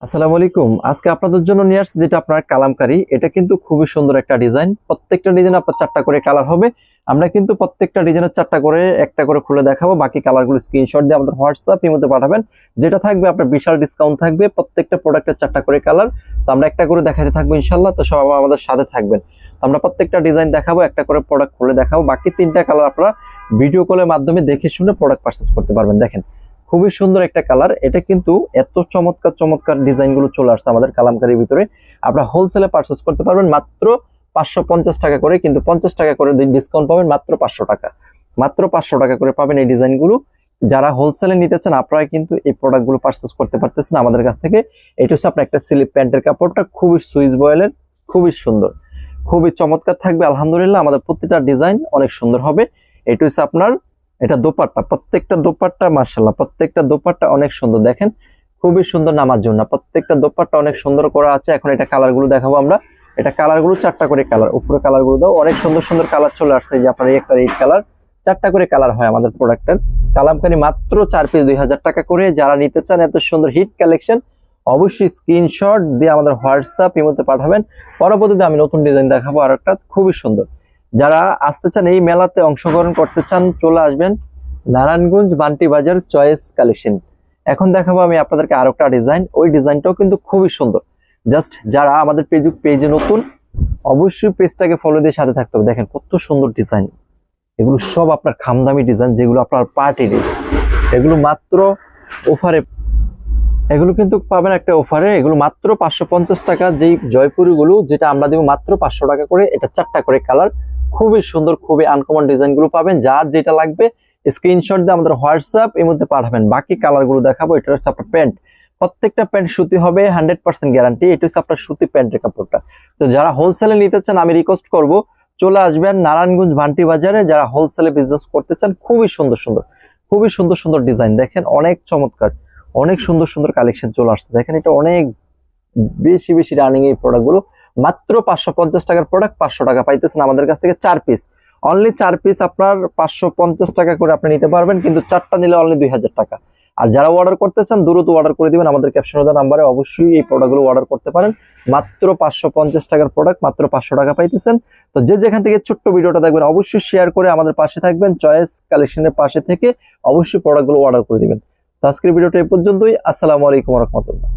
আসসালামু আলাইকুম। আজকে আপনাদের জন্য নিয়ে আসছি যেটা আপনার কালামকারী। এটা কিন্তু খুবই সুন্দর একটা ডিজাইন। প্রত্যেকটা ডিজাইন আপনার 4টা করে কালার হবে। আমরা কিন্তু প্রত্যেকটা ডিজাইনের 4টা করে একটা করে খুলে দেখাবো। বাকি কালারগুলো স্ক্রিনশট দিয়ে আমাদের হোয়াটসঅ্যাপ ইমোতে পাঠাবেন। যেটা থাকবে আপনার বিশাল ডিসকাউন্ট থাকবে। প্রত্যেকটা প্রোডাক্টের 4টা করে কালার। তো আমরা একটা করে দেখাতে থাকবো ইনশাআল্লাহ। তো সবাই আমাদের সাথে থাকবেন। তো আমরা প্রত্যেকটা ডিজাইন দেখাবো, একটা করে প্রোডাক্ট খুলে দেখাবো। বাকি 3টা কালার আপনারা ভিডিও কলের মাধ্যমে দেখে শুনে প্রোডাক্ট পারচেজ করতে পারবেন। দেখেন খুবই সুন্দর একটা কালার। এটা কিন্তু এত চমৎকার চমৎকার ডিজাইন গুলো চলে আসছে আমাদের কালামকারীর ভিতরে। আপনারা হোলসেলে পারচেস করতে পারবেন মাত্র 550 টাকা করে, কিন্তু 50 টাকা করে ডিসকাউন্ট পাবেন মাত্র 500 টাকা। মাত্র 500 টাকা করে পাবেন এই ডিজাইনগুলো। যারা হোলসেলে নিতে চান আপনারা কিন্তু এই প্রোডাক্টগুলো পারচেস করতে পারতেছেন আমাদের কাছ থেকে। এটা হচ্ছে আপনার একটা স্লিপ প্যান্টের কাপড়টা খুবই সুইস বয়েলের, খুবই সুন্দর, খুবই চমৎকার থাকবে। আলহামদুলিল্লাহ আমাদের প্রতিটা ডিজাইন অনেক সুন্দর হবে। এটা হচ্ছে আপনার এটা দোপাট্টা, প্রত্যেকটা দোপাট্টা মাশাআল্লাহ, প্রত্যেকটা দোপাট্টা অনেক সুন্দর। দেখেন খুবই সুন্দর নামার জন্য প্রত্যেকটা দোপাট্টা অনেক সুন্দর করা আছে। এখন এটা কালারগুলো দেখাবো আমরা। এটা কালারগুলো 4টা করে কালার, উপরে কালারগুলো দাও, অনেক সুন্দর সুন্দর কালার চলে আসছে। এই যে আপনার একটা রেড কালার, 4টা করে কালার হয় আমাদের প্রোডাক্টের। কালামকারী মাত্র 4 পিস 2000 টাকা করে। যারা নিতে চান এত সুন্দর হিট কালেকশন অবশ্যই স্ক্রিনশট দিয়ে আমাদের হোয়াটসঅ্যাপ ইমোতে পাঠাবেন। পরবর্তীতে আমি নতুন ডিজাইন দেখাবো আর একটা খুবই সুন্দর। যারা আসতে চান এই মেলাতে অংশগ্রহণ করতে চান চলে আসবেন নারায়ণগঞ্জ বান্টি বাজার চয়েস কালেকশন। এখন দেখাবো আমি আপনাদেরকে আরো একটা ডিজাইন। ওই ডিজাইনটাও কিন্তু খুবই সুন্দর। জাস্ট যারা আমাদের পেজে নতুন অবশ্যই পেজটাকে ফলো দিয়ে সাথে থাকতে হবে। দেখেন কত সুন্দর ডিজাইন, এগুলো সব আপনার খামদামি ডিজাইন, যেগুলো আপনার পার্টি ড্রেস। এগুলো মাত্র অফারে, এগুলো কিন্তু পাবেন একটা অফারে। এগুলো মাত্র 550 টাকা। যেই জয়পুরি গুলো যেটা আমরা দিব মাত্র 500 টাকা করে। এটা 4টা করে কালার, খুবই সুন্দর, খুবই আনকমন ডিজাইন গুলো পাবেন। যার যেটা লাগবে স্ক্রিনশট দিয়ে আমাদের হোয়াটসঅ্যাপ এর মধ্যে পাঠাবেন। বাকি কালার গুলো দেখাবো। এটা হচ্ছে আপনার প্যান্ট, প্রত্যেকটা প্যান্ট সুতি হবে, 100% গ্যারান্টি। এটা হচ্ছে আপনার সুতি প্যান্টের কাপড়টা। তো যারা হোলসেলে নিতে চান আমি রিকোয়েস্ট করব চলে আসবেন নারায়ণগঞ্জ ভান্টি বাজারে। যারা হোলসেলে বিজনেস করতে চান খুবই সুন্দর সুন্দর, খুবই সুন্দর সুন্দর ডিজাইন। দেখেন অনেক চমৎকার, অনেক সুন্দর সুন্দর কালেকশন চলে আসছে। দেখেন এটা অনেক বেশি বেশি রানিং এই প্রোডাক্ট গুলো। মাত্র 550 টাকার প্রোডাক্ট 500 টাকা পাইতেছেন আমাদের কাছ থেকে। 4 পিস, অনলি 4 পিস আপনার 550 টাকা করে আপনি নিতে পারবেন, কিন্তু 4টা নিলে অনলি 2000 টাকা। আর যারা অর্ডার করতেছেন দ্রুত অর্ডার করে দিবেন আমাদের ক্যাপশনে দেওয়া নাম্বারে। অবশ্যই এই প্রোডাক্টগুলো অর্ডার করতে পারেন। মাত্র 550 টাকার প্রোডাক্ট মাত্র 500 টাকা পাইতেছেন। তো যে যেখান থেকে ছোট্ট ভিডিওটা দেখবেন অবশ্যই শেয়ার করে আমাদের পাশে থাকবেন। চয়েস কালেকশনের পাশে থেকে অবশ্যই প্রোডাক্টগুলো অর্ডার করে দিবেন। তো আজকের ভিডিওটা এই পর্যন্তই। আসসালামু আলাইকুম ওয়া রাহমাতুল্লাহ।